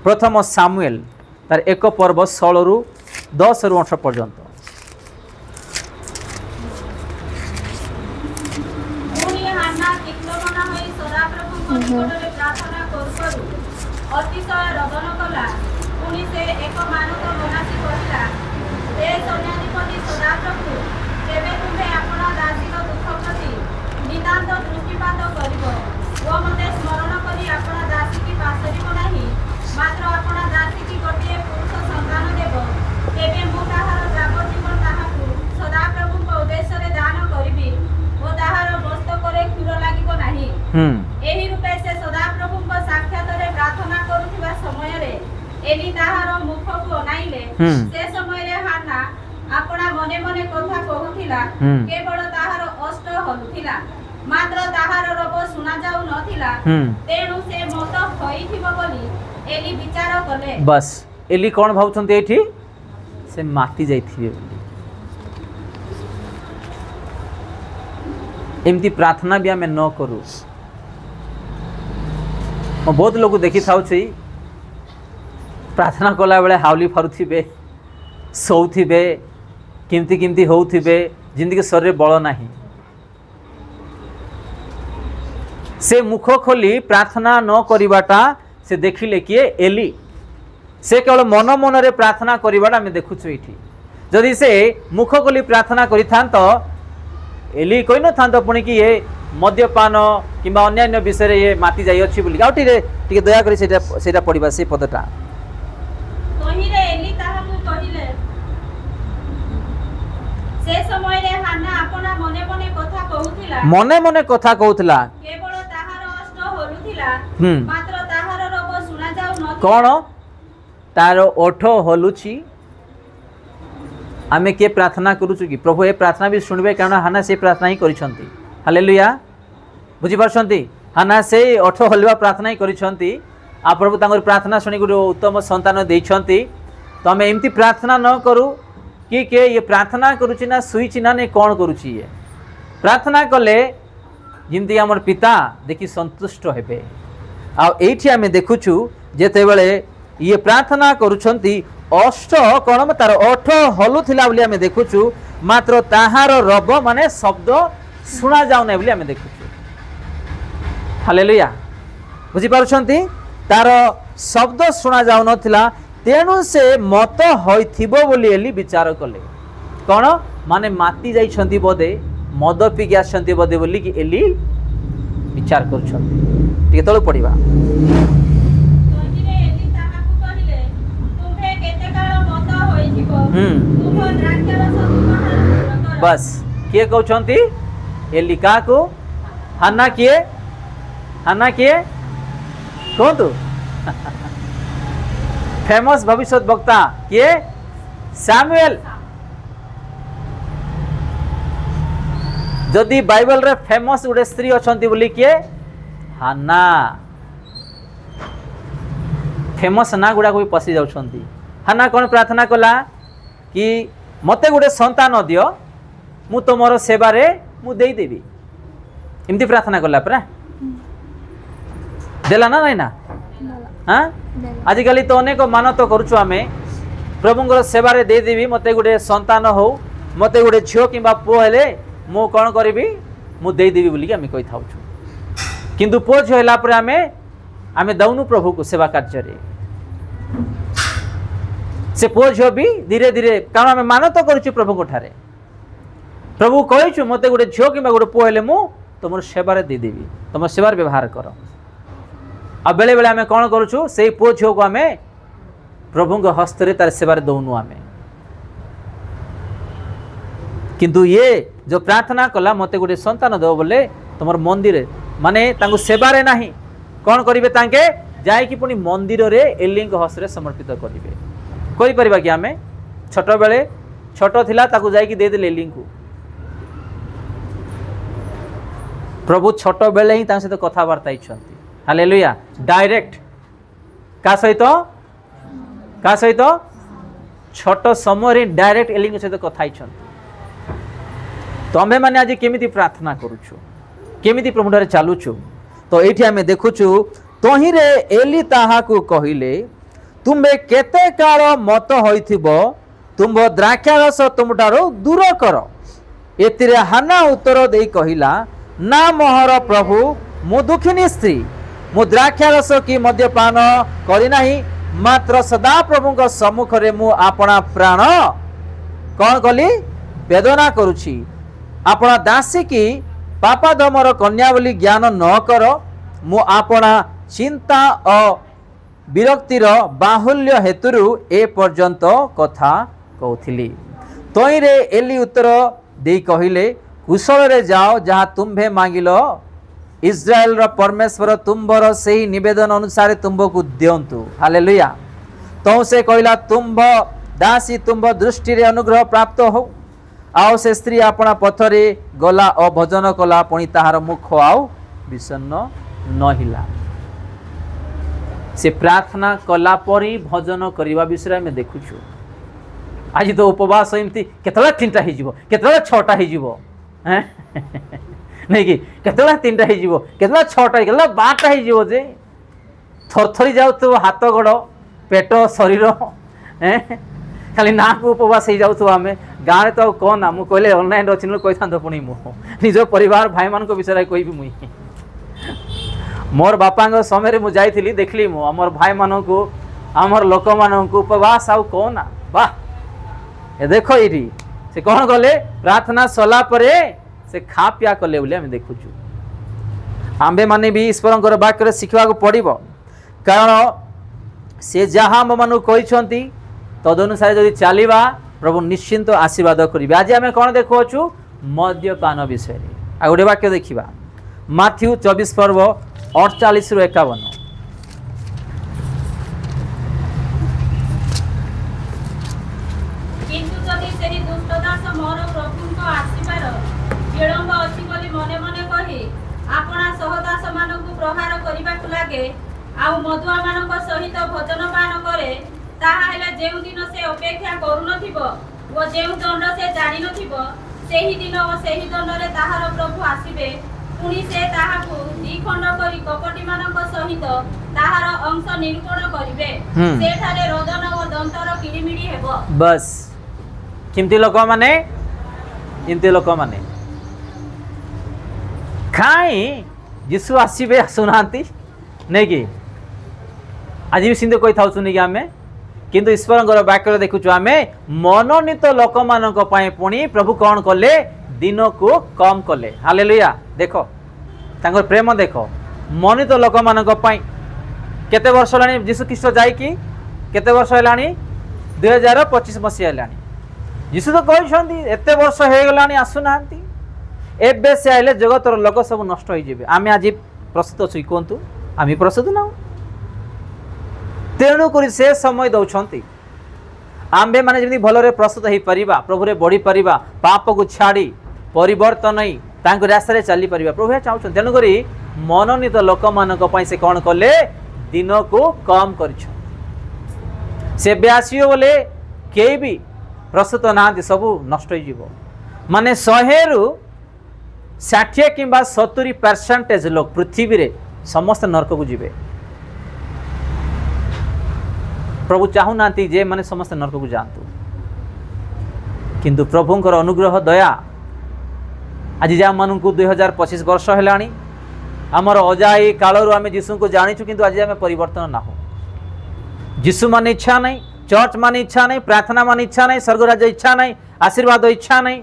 प्रथम सामुएल तार 1 पर्व 16 रु 10 रु 18 पर्यंत। अतिशय रदन कला पुणी से एक मानक बनासी कहला हे सैन्याधिपति सदाप्रभु केबे तुम्हें अपना दासीर दुख प्रति नितांत दृष्टिपात करिब ओ मते स्मरण करी अपना दासी की पासरिब नाही मात्र अपना दासी की गोटे पुरुष संतान देव केबे मु ताहार जावजीवन ताहाकु सदाप्रभु को उद्देश्य रे दान करिबि ओ ताहार बस्त करे क्षुर लागिब नाही। एही रूपे से सदाप्रभु को साक्षात रे प्रार्थना करूथिबा समय रे एली ताहार मुख को अनाइले से समय रे हाना अपना मने मने कथा कहूथिला केवल ताहार अष्ट हलुथिला मात्र ताहार रोग सुना जाउ नथिला तेनु से मत होइथिबो बोली एली विचार कले। बस एली कोन भाउछन्ते एठी से माती जाइथिबे बोली। एमती प्रार्थना भी आमे न करू। मैं बहुत लोग देखी था प्रार्थना कला बेले हावली फारुथिबे शोउथिबे किमती किमती होउथिबे जिंदगी शरीर बल नाही से मुख खोली प्रार्थना न करिबाटा से देखिले किए एली से केवल मन मन रे प्रार्थना करिबाटा आमे देखुछु एठी जदि से मुख खोली प्रार्थना करिथांत एली कहि न थांत पुणी कि ये मद्यपान किंबा अन्य विषय ये माती जाई अछि बोली आउटी रे टिके दया करी सेटा पढिबा से पदटा कहिरे एली ताहाकु कहिले से समय रे हाना अपना मने मने कथा कहूथिला केवल ताहार अष्ट होलुथिला मात्र ताहार रोग सुना जाउ न कोन तार ओठ होलुछि आमे के प्रार्थना करूछु कि प्रभु ए प्रार्थना भी सुनबे कारण हाना से प्रार्थना ही करिसंती। हालेलुया बुझी पारछंती हाना से ओठ होलवा प्रार्थना ही करिसंती आ प्रभु तांगर प्रार्थना सुनी गुरु उत्तम संतान देइछंती। तो आमे एमती प्रार्थना न करू कि के ये प्रार्थना करूछि ना सुइछि ना ने कोन करूछि ये प्रार्थना कले जिंती हमर पिता देखि संतुष्ट हेबे। आ एठी आमे देखुछु जेते बेले ये प्रार्थना करूछंती अष्ट कौन तार ओठ हलुथिला बोली आमे देखुछु मात्र ताहार रब माने शब्द सुना जाउ नै बोली आमे देखुछु। हालेलुया बुझी पारुछंती तार शब्द सुना जाउ नथिला तेणु से मत होइथिबो बोली एली विचार कले कौन माने माती जाइछंती बोधे मद पी आछंती बोधे बोली कि एली विचार करूछंती। टिके तळ पढिबा बस किए कहते एली का को हाना किए कहतु फेमस भविष्य वक्ता किए सामुएल जदि बाइबल रे फेमस गोटे स्त्री अछंती बोली किए हाना फेमस ना गुड़ा को पसी जाउछंती। हाना कौन प्रार्थना कला कि मते गोटे संतान दियो मु तुमर सेवारे मु देई देबी एमती प्रार्थना कला परा देला ना नहीं ना हाँ आजिकल तो अनेक मान तो करुछु आमे प्रभुंगर सेवारे दे देबी मते गोटे संतान हो मते गोटे झियो किंबा पुओ हेले मु कौन करिबी मु देई देबी बोली आमे कहि थाउछु किंतु पुओ झियो होला परे आमे दउनु प्रभु को सेवा कार्य रे से पुओ झियो भी धीरे धीरे कारण आमे मान तो करुछु प्रभु को ठारे प्रभु कहिछु मते गोटे झियो किंबा गोटे पुओ हेले मु तुमर सेवारे दे देबी तुम सेवार व्यवहार कर आ बेले बेले आमे कौन करुछु से पुओ झियो को आमे प्रभु को हस्त रे तार सेवार दउनु आमे किंतु ये जो प्रार्थना कला मते गोटे संतान दो बोले तुमर मंदिर माने तांको सेवारे नाही कौन करिवे तांके जाय कि पुनी मंदिर रे एली को हस्त रे समर्पित करिवे कोइ परिबा कि आमे छोटो बेले छोटो थिला ताकू जाय कि दे देले एली को प्रभु छोटो बेले ही तां से तो कथा वार्ता इछंती हालेलुया डायरेक्ट का सहित छोटो समय रे डायरेक्ट एली को सहित कथा इछंती तो आमे माने आज केमिति प्रार्थना करूछु केमिति प्रभु रे चालुछु तो एठी आमे देखुछु तोही रे एली ताहा को कहिले ତୁମ୍ଭେ କେତେ କାଳ ମତ ହୋଇଥିବ, ତୁମ୍ଭ ଦ୍ରାକ୍ଷାରସ ତୁମଠାରୁ ଦୂର କର। ଏଥିରେ ହାନା ଉତ୍ତର ଦେଇ କହିଲା, ନା ମୋହର ପ୍ରଭୁ, ମୁଁ ଦୁଃଖିନୀ ସ୍ତ୍ରୀ, ମୁଁ ଦ୍ରାକ୍ଷାରସ କି ମଦ୍ୟପାନ କରିନାହିଁ, ମାତ୍ର ସଦାପ୍ରଭୁଙ୍କ ସମ୍ମୁଖରେ ମୁଁ ଆପଣା ପ୍ରାଣ କ'ଣ କଲି? ବେଦନା କରୁଛି। ଆପଣା ଦାସୀ କି ପାପାଧମର କନ୍ୟା ବୋଲି ଜ୍ଞାନ ନ କର। ମୁଁ ଆପଣା ଚିନ୍ତା ଓ ବିରକ୍ତିର ବାହୁଲ୍ୟ ହେତୁରୁ ଏ ପର୍ଯ୍ୟନ୍ତ କଥା କହୁଥିଲି। ତଇଁରେ ଏଲି ଉତ୍ତର ଦେଇ କହିଲେ, କୁଶଳରେ ଯାଅ, ଯାହା ତୁମ୍ଭେ ମାଗିଲ ଇସ୍ରାଏଲର ପରମେଶ୍ୱର ତୁମ୍ଭର ସେହି ନିବେଦନ ଅନୁସାରେ ତୁମ୍ଭକୁ ଦିଅନ୍ତୁ। ହାଲେଲୁୟା। ତୁ ସେ କହିଲା, ତୁମ୍ଭ ଦାସୀ ତୁମ୍ଭ ଦୃଷ୍ଟିରେ ଅନୁଗ୍ରହ ପ୍ରାପ୍ତ ହଉ। ଆଉ ସେ ସ୍ତ୍ରୀ ଆପଣା ପଥରେ ଗଲା ଓ ଭଜନ କଲା, ପୁଣି ତାହାର ମୁଖ ଆଉ ବିଷଣ୍ଣ ନହିଲା। ସେ ପ୍ରାର୍ଥନା କଲା ପରେ ଭଜନ କରିବା ବିଷୟରେ ଆମେ ଦେଖୁଛୁ। ଆଜି ତ ଉପବାସ ଏମିତି କେତେବେଳେ 3ଟା ହେଇଯିବ, କେତେବେଳେ 6ଟା ହେଇଯିବ, ନାଇଁ କି? କେତେବେଳେ 3ଟା ହେଇଯିବ, କେତେବେଳେ 6ଟା, କେତେବେଳେ 12ଟା ହେଇଯିବ, ଯେ ଥରଥରି ଯାଉଥିବ ହାତ ଗୋଡ଼ ପେଟ ଶରୀର, ଖାଲି ନାକୁ ଉପବାସ ହେଇଯାଉଥିବ। ଆମେ ଗାଁରେ ତ ଆଉ କ'ଣ ନା, ମୁଁ କହିଲେ ଅନଲାଇନ୍ରେ ଅଛି କହିଥାନ୍ତ, ପୁଣି ମୁଁ ନିଜ ପରିବାର ଭାଇମାନଙ୍କ ବିଷୟରେ କହିବି। ମୁଇଁ ମୋର ବାପାଙ୍କ ସମୟରେ ମୁଁ ଯାଇଥିଲି, ଦେଖିଲି ମୁଁ ଆମର ଭାଇମାନଙ୍କୁ, ଆମର ଲୋକମାନଙ୍କୁ ଉପବାସ ଆଉ କ'ଣ ନା। ବାଃ, ଏ ଦେଖ ଏଇଠି ସେ କ'ଣ କଲେ, ପ୍ରାର୍ଥନା ସରିଲା ପରେ ସେ ଖା ପିଆ କଲେ ବୋଲି ଆମେ ଦେଖୁଛୁ। ଆମ୍ଭେମାନେ ବି ଈଶ୍ୱରଙ୍କର ବାକ୍ୟରେ ଶିଖିବାକୁ ପଡ଼ିବ, କାରଣ ସେ ଯାହା ଆମମାନଙ୍କୁ କହିଛନ୍ତି ତଦନୁସାରେ ଯଦି ଚାଲିବା, ପ୍ରଭୁ ନିଶ୍ଚିନ୍ତ ଆଶୀର୍ବାଦ କରିବେ। ଆଜି ଆମେ କ'ଣ ଦେଖୁଅଛୁ? ମଦ୍ୟପାନ ବିଷୟରେ। ଆଉ ଗୋଟେ ବାକ୍ୟ ଦେଖିବା, ମାଥ୍ୟୁ 24 ପର୍ବ 48ରୁ 51। କିନ୍ତୁ ଯଦି ସେହି ଦୁଷ୍ଟ ଦାସ ମୋର ପ୍ରଭୁଙ୍କ ଆସିବାର ବିଳମ୍ବ ଅଛି ବୋଲି ମନେ ମନେ କହି ଆପଣା ସହଦାସମାନଙ୍କୁ ପ୍ରହାର କରିବାକୁ ଲାଗେ, ଆଉ ମଦୁଆମାନଙ୍କ ସହିତ ଭୋଜନପାନ କରେ, ତାହାହେଲେ ଯେଉଁଦିନ ସେ ଅପେକ୍ଷା କରୁନଥିବ ଓ ଯେଉଁ ଦଣ୍ଡ ସେ ଜାଣିନଥିବ, ସେହି ଦିନ ଓ ସେହି ଦଣ୍ଡରେ ତାହାର ପ୍ରଭୁ ଆସିବେ। ପୁଣି ସେ ତାହାକୁ ଦ୍ୱିଖଣ୍ଡ କରି କପଟିମାନଙ୍କ ସହିତ ତାହାର ଅଂଶ ନିରୂପଣ କରିବେ। ସେଠାରେ ରୋଦନ ଓ ଦନ୍ତର କିଳିମିଳି ହେବ। ବସ୍, କେମିତି ଲୋକମାନେ? ଏମିତି ଲୋକମାନେ କାହିଁ ଯୀଶୁ ଆସିବେ ଆସୁନାହାନ୍ତି, ନାଇଁ କି? ଆଜି ବି ସେମିତି କହିଥାଉଛୁ କି ଆମେ, କିନ୍ତୁ ଈଶ୍ୱରଙ୍କର ବାକ୍ୟରେ ଦେଖୁଛୁ ଆମେ ମନୋନୀତ ଲୋକମାନଙ୍କ ପାଇଁ ପୁଣି ପ୍ରଭୁ କ'ଣ କଲେ? ଦିନକୁ କମ୍ କଲେ। ହାଲେଲୁୟା। ଦେଖ ତାଙ୍କର ପ୍ରେମ ଦେଖ। ମନୋନୀତ ଲୋକମାନଙ୍କ ପାଇଁ କେତେ ବର୍ଷ ହେଲାଣି ଯୀଶୁ ଖ୍ରୀଷ୍ଟ ଯାଇକି? କେତେ ବର୍ଷ ହେଲାଣି? 2025 ମସିହା ହେଲାଣି। ଯୀଶୁ ତ କହିଛନ୍ତି ଏତେ ବର୍ଷ ହେଇଗଲାଣି ଆସୁନାହାନ୍ତି, ଏବେ ସେ ଆଇଲେ ଜଗତର ଲୋକ ସବୁ ନଷ୍ଟ ହେଇଯିବେ। ଆମେ ଆଜି ପ୍ରସ୍ତୁତ ଅଛୁ? କୁହନ୍ତୁ, ଆମେ ପ୍ରସ୍ତୁତ ନାହୁଁ। ତେଣୁକରି ସେ ସମୟ ଦେଉଛନ୍ତି ଆମ୍ଭେମାନେ ଯେମିତି ଭଲରେ ପ୍ରସ୍ତୁତ ହେଇପାରିବା, ପ୍ରଭୁରେ ବଢ଼ିପାରିବା, ପାପକୁ ଛାଡ଼ି ପରିବର୍ତ୍ତନ ହେଇ ତାଙ୍କ ରାସ୍ତାରେ ଚାଲିପାରିବା, ପ୍ରଭୁ ଚାହୁଁଛନ୍ତି। ତେଣୁକରି ମନୋନୀତ ଲୋକମାନଙ୍କ ପାଇଁ ସେ କ'ଣ କଲେ? ଦିନକୁ କମ୍ କରିଛନ୍ତି। ସେ ଏବେ ଆସିବ ବୋଲେ କେହି ବି ପ୍ରସ୍ତୁତ ନାହାନ୍ତି, ସବୁ ନଷ୍ଟ ହେଇଯିବ। ମାନେ 100ରୁ 60 କିମ୍ବା 70% ଲୋକ ପୃଥିବୀରେ ସମସ୍ତେ ନରକକୁ ଯିବେ। ପ୍ରଭୁ ଚାହୁଁନାହାନ୍ତି ଯେ ମାନେ ସମସ୍ତେ ନରକକୁ ଯାଆନ୍ତୁ, କିନ୍ତୁ ପ୍ରଭୁଙ୍କର ଅନୁଗ୍ରହ ଦୟା ଆଜି ଯେଉଁମାନଙ୍କୁ 2025 ବର୍ଷ ହେଲାଣି, ଆମର ଅଜାଇ କାଳରୁ ଆମେ ଯୀଶୁଙ୍କୁ ଜାଣିଛୁ, କିନ୍ତୁ ଆଜି ଆମେ ପରିବର୍ତ୍ତନ ନାହୁଁ। ଯୀଶୁ ମାନେ ଇଚ୍ଛା ନାହିଁ, ଚର୍ଚ୍ଚ ମାନେ ଇଚ୍ଛା ନାହିଁ, ପ୍ରାର୍ଥନା ମାନେ ଇଚ୍ଛା ନାହିଁ, ସ୍ୱର୍ଗରାଜ୍ୟ ଇଚ୍ଛା ନାହିଁ, ଆଶୀର୍ବାଦ ଇଚ୍ଛା ନାହିଁ।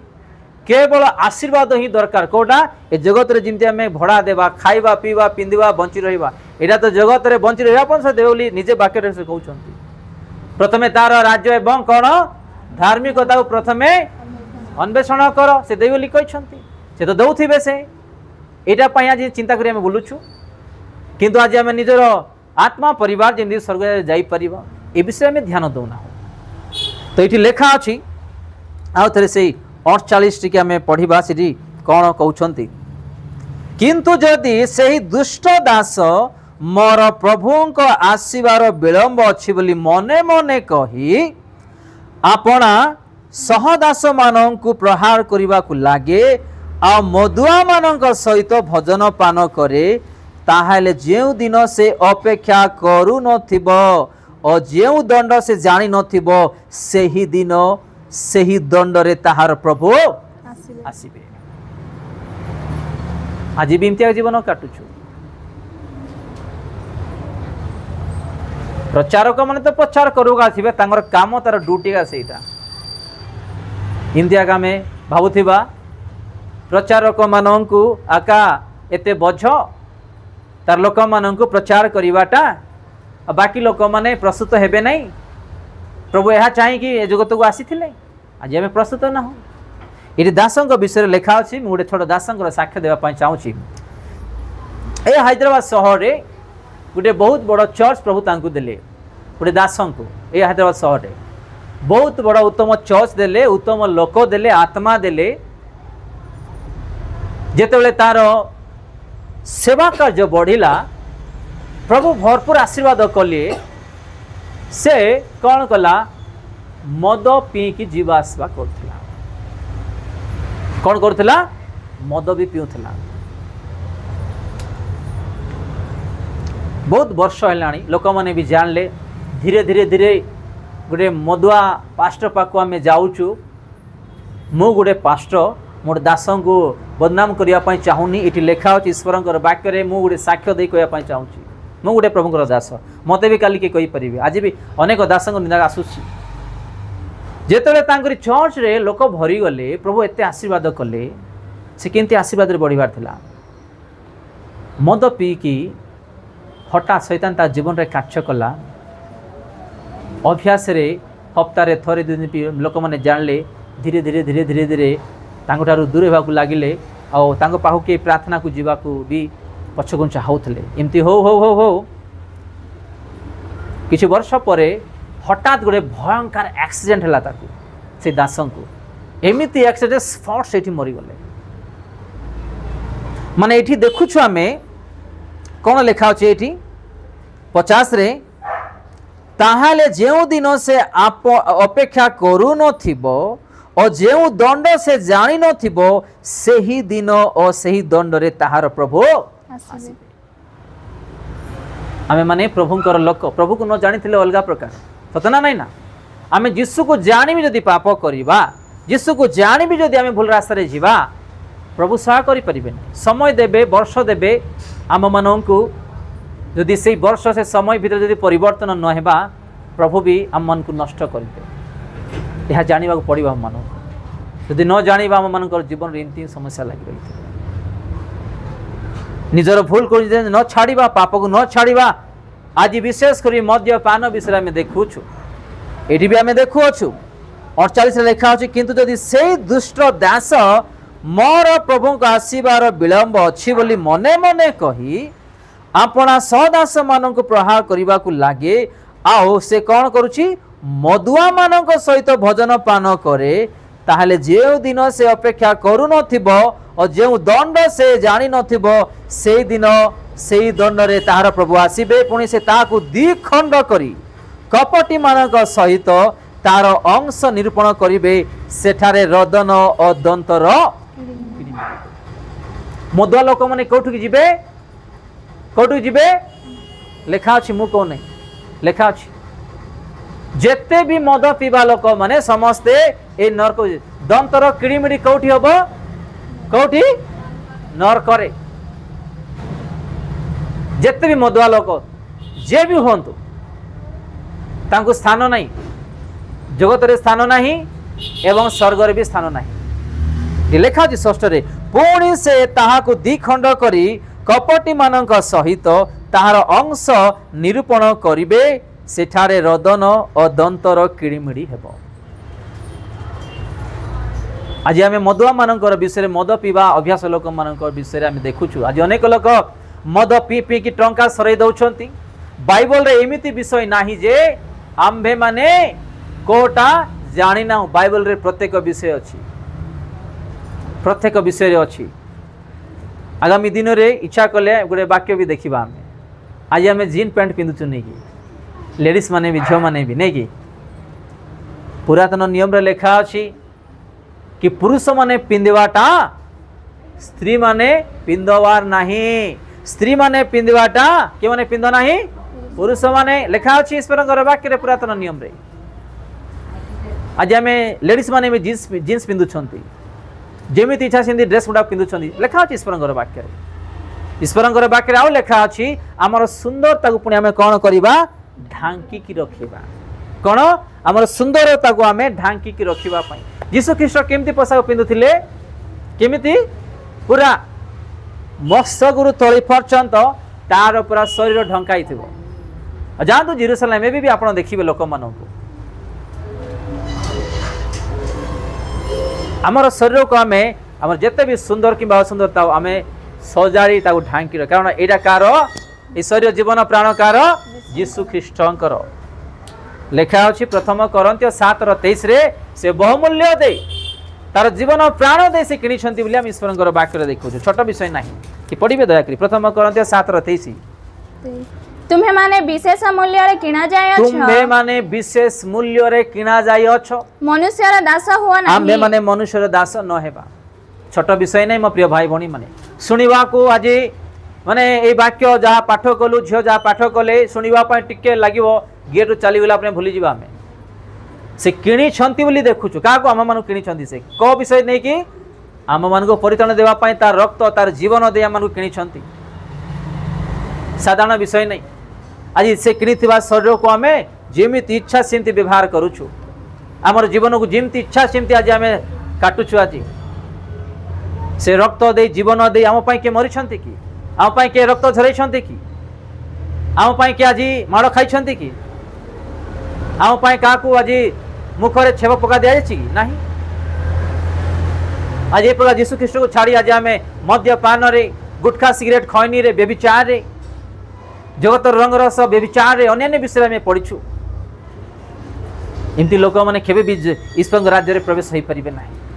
କେବଳ ଆଶୀର୍ବାଦ ହିଁ ଦରକାର। କେଉଁଟା? ଏ ଜଗତରେ ଯେମିତି ଆମେ ଭଡ଼ା ଦେବା, ଖାଇବା ପିଇବା ପିନ୍ଧିବା ବଞ୍ଚି ରହିବା, ଏଇଟା ତ ଜଗତରେ ବଞ୍ଚି ରହିବା ଆପଣ ସେ ଦେବେ ବୋଲି ନିଜେ ବାକ୍ୟରେ ସେ କହୁଛନ୍ତି। ପ୍ରଥମେ ତାର ରାଜ୍ୟ ଏବଂ କ'ଣ ଧାର୍ମିକତାକୁ ପ୍ରଥମେ ଅନ୍ୱେଷଣ କର, ସେ ଦେବେ ବୋଲି କହିଛନ୍ତି। ସେ ତ ଦେଉଥିବେ। ସେ ଏଇଟା ପାଇଁ ଆଜି ଚିନ୍ତା କରି ଆମେ ବୁଲୁଛୁ, କିନ୍ତୁ ଆଜି ଆମେ ନିଜର ଆତ୍ମା ପରିବାର ଯେମିତି ସ୍ୱର୍ଗରେ ଯାଇପାରିବା ଏ ବିଷୟରେ ଆମେ ଧ୍ୟାନ ଦେଉନାହୁଁ। ତ ଏଇଠି ଲେଖା ଅଛି, ଆଉ ଥରେ ସେଇ 48 ଟିକେ ଆମେ ପଢ଼ିବା, ସେଠି କ'ଣ କହୁଛନ୍ତି? କିନ୍ତୁ ଯଦି ସେହି ଦୁଷ୍ଟ ଦାସ ମୋର ପ୍ରଭୁଙ୍କ ଆସିବାର ବିଳମ୍ବ ଅଛି ବୋଲି ମନେ ମନେ କହି ଆପଣା ସହଦାସମାନଙ୍କୁ ପ୍ରହାର କରିବାକୁ ଲାଗେ, ଆଉ ମଦୁଆମାନଙ୍କ ସହିତ ଭୋଜନ ପାନ କରେ, ତାହେଲେ ଯେଉଁ ଦିନ ସେ ଅପେକ୍ଷା କରୁନଥିବ और जेउ दंड से जानी नथिबो सेही दिन सेही दंड रे ताहार प्रभु आसीबे। आज भी इम्तिया जीवन काटुछु। प्रचारक मैंने तो प्रचार करूगा थिबे तांगर काम तार ड्यूटी का सेटा इम्तिया कामे भाबुथिबा प्रचारक माननकु आका एते बोझ तार लोक माननकु प्रचार करिवाटा बाकी लोक माने प्रस्तुत हेबे नहीं। प्रभु यह चाहे कि ए जगत को आसीथिले आज आम प्रस्तुत ना हो। ये दासंग विषय लिखा अच्छी मुझे छोट दासंग साक्ष्य देवाई चाहूँगी। ए हैदराबाद सहर में गोटे बहुत बड़ चर्च प्रभु तांकु देले गोटे दासंग को ए हैदराबाद सहर में बहुत बड़ उत्तम चर्च देले उत्तम लोक देले आत्मा देले जेतेबेले तार सेवा कार्य बढ़िला प्रभु भरपूर आशीर्वाद कले से कौन कला मद पीकी जीवा आसवा करथिला। कौन करथिला मद भी पीउथिला। बहुत वर्ष है लोक मैंने भी जानले धीरे धीरे धीरे गोटे मदुआ पास्टर पाक आम जाऊँ मु गोटे पास्टर मोर दास को बदनाम करने चाहूनी। ये लिखा अच्छे ईश्वर वाक्य मु गोटे साक्ष्य दे कहवाई चाहूँगी मु गोटे प्रभुंर दास मत भी काली किए कहीपर आज भी अनेक दास निंदा आसूसी जेतेबेले तांकरी चर्च रे लोक भरी गले प्रभु एते आशीर्वाद कले से केमती आशीर्वाद रे बढ़िबार थिला। मद पीकी हठात शैतान ता जीवन रे कार्य कला अभ्यास रे हप्तारे थरे दुई दिन लोक मैंने जानले धीरे धीरे धीरे धीरे धीरे तांको दूर होगा लगिले आउ तांको पाहु के प्रार्थना को जीवाकू भी पछगुंचा होउथले एमती हो हो हो हो किछि वर्ष पर हठात गोटे भयंकर एक्सीडेंट है ताकू से दासं को एमती एक्सीडेंट स्पॉट से मरीगले माने ये देखुछु आमे कौन लिखा अच्छे ये 50 रे ताहाले जेउ दिन से आप अपेक्षा करू नथिबो और जेउ दंड से जानी नथिबो सेही दिन और सेही दंड रे ताहार प्रभु आसीबे। आमे माने प्रभुंकर लोक प्रभु को न जानी अलग प्रकार सतना नहीं ना आम जीशु को जानी भी जदि पाप करवा जीशु को जानी भी जदि आम भूल रास्ता जीवा प्रभु सहाय करें समय देवे वर्ष देवे आम मानू जदि से वर्ष से समय भीतर जदि परिवर्तन न हेबा प्रभु भी आम मन को नष्ट करेंगे। यह जानवा पड़ा आम मान जदि न जाना आम मान जीवन में एमती समस्या लगी रही निजर भूल कर न छाड़ा पाप को न छाड़ा आज विशेष कर मद्यपान विषय आम देखुछु ये भी आम देखुअछु 48 लिखा अच्छे किंतु जदि से दुष्ट दास मोर प्रभु को आसबार विलंब अच्छी बोली मने मने कही आपना सदास मान प्रहार करने को लगे आओ से कौन करुछि मदुआ मान सहित भजन पान करे ताहले जे दिन से अपेक्षा करू नथिबो और जो दंड से जानी नथिबो से दिन से दंड रे ताहार प्रभु आसीबे पुणी से ताकू द्विखंड करी कपटी मान सहित तार अंश निरूपण करिवे सेठारे रदन और दंतर मदुआ लोक मैंने कौटुक जीवे कौटुक जीवे लेखा अच्छी मु कौ नहीं लेखा अच्छी जेते भी मद पीवा लोक माने समस्ते ए नरक दंतर किड़िमिड़ी कौटी हम कौटी नरक जेते भी मदुआ लोक जे भी हूँ तांको स्थान नहीं जगत रे स्थान नहीं एवं स्वर्ग रे भी स्थान नहीं लिखा अछि षष्ठ रे पुणी से ताहाको द्विखंड करी कपटी मानक सहित ताहार अंश निरूपण करिवे सेठारे रदन और दंतर किड़िमिड़ी हेबो। आज आम मदुआ मानकर विषय मद पीवा अभ्यास लोक मान विषय आम देखुछु आज अनेक लोक मद पी पी की टंका सराई दौरान बाइबल रे एमिति विषय नाही जे आम्भे माने कोटा जानी ना बाइबल रे प्रत्येक विषय अच्छी प्रत्येक विषय अच्छी आगामी दिन रे इच्छा कले गोटे वाक्य भी देखा आम आज आम जीन पैंट पिंधुचु नहीं कि लेडीज माने भी झील माने भी नहीं कि पुरातन नियम रे लेखा अच्छी कि पुरुष माने पिंधवाटा स्त्री माने पिंधवार नहीं स्त्री माने पिंधवाटा के माने पिंध नहीं पुरुष माने लेखा अच्छी ईश्वर वाक्य पुरातन नियम रे आज आम लेडीज मैंने भी जीन्स पिंधुंट जमी इच्छा से ड्रेस गुड़ा पिंधुंट लेखा अच्छी ईश्वर वाक्य ईश्वर वाक्य आउ लेखा अच्छी आमर सुंदरता को पुणी आम कौन करवा ढांकी रखा कौन आमर सुंदरता को आम ढांकी रखापी यीशु ख्रीष्ट केमती पोशाक पिंधुले केमिति पूरा मस्तगुरु तली पर्यंत तार पूरा शरीर ढंकाई थी जातु जेरूसलेम भी आप देखिए लोक मान आमर शरीर को आम आम जिते भी सुंदर कि असुंदरता आम सजाड़ी ढांकी कारण यहाँ कार शरीर जीवन प्राण कार यीशु ख्रीष्टर लेखा अच्छी प्रथम करंत्य 7:23 से बहुमूल्य दे तार जीवन प्राण दे से किणी ईश्वर वाक्य देखो छोट विषय ना कि पढ़े दयाकरी प्रथम करंत्य 7:23 तुम्हें माने विशेष मूल्य रे किना जाय अछ तुम्हें माने विशेष मूल्य रे किना जाय अछ मनुष्य रे दास हुआ नहीं आमे माने मनुष्य रे दास न हेबा छोट विषय नहीं मो प्रिय भाई भणी माने सुनिवा को आज माने ए वाक्य जहाँ पाठ कलु झियो जहाँ पाठ कले सुनिवा पय टिके लागिवो गेट चली गला अपने भूली जीवा हमें से किणी छंती बोली देखुछु का को आम मानु किणी छंती से को विषय नहीं कि आम मान को परित्राण देवा पय तार रक्त तार जीवन दे आम मान को किणी छंती साधारण विषय नहीं आज से किणीथिबा शरीर को आम जेमिति इच्छा सेमती व्यवहार करूछु आमर जीवन को जेमती इच्छा सेमती आज आम काटुछु आज से रक्त दे जीवन दे आम पय के मरिछंती कि आम पय के रक्त झरैछंती कि आम पय के आज माड़ खाइछंती कि आम पय काकू आज मुखरे छेप पका दिया जाछि कि नाही आज ए प्रकार यीशु ख्रीष्ट को छाड़ी आज आम मद्यपान रे गुटखा सिगरेट खैनी रे व्यभिचार रे जगत रंग रस व्यभिचार रे अन्य विषय में पढ़ीछु एमती लोक मैंने केबे भी ईश्वर राज्य रे प्रवेश हो पारिबे नाही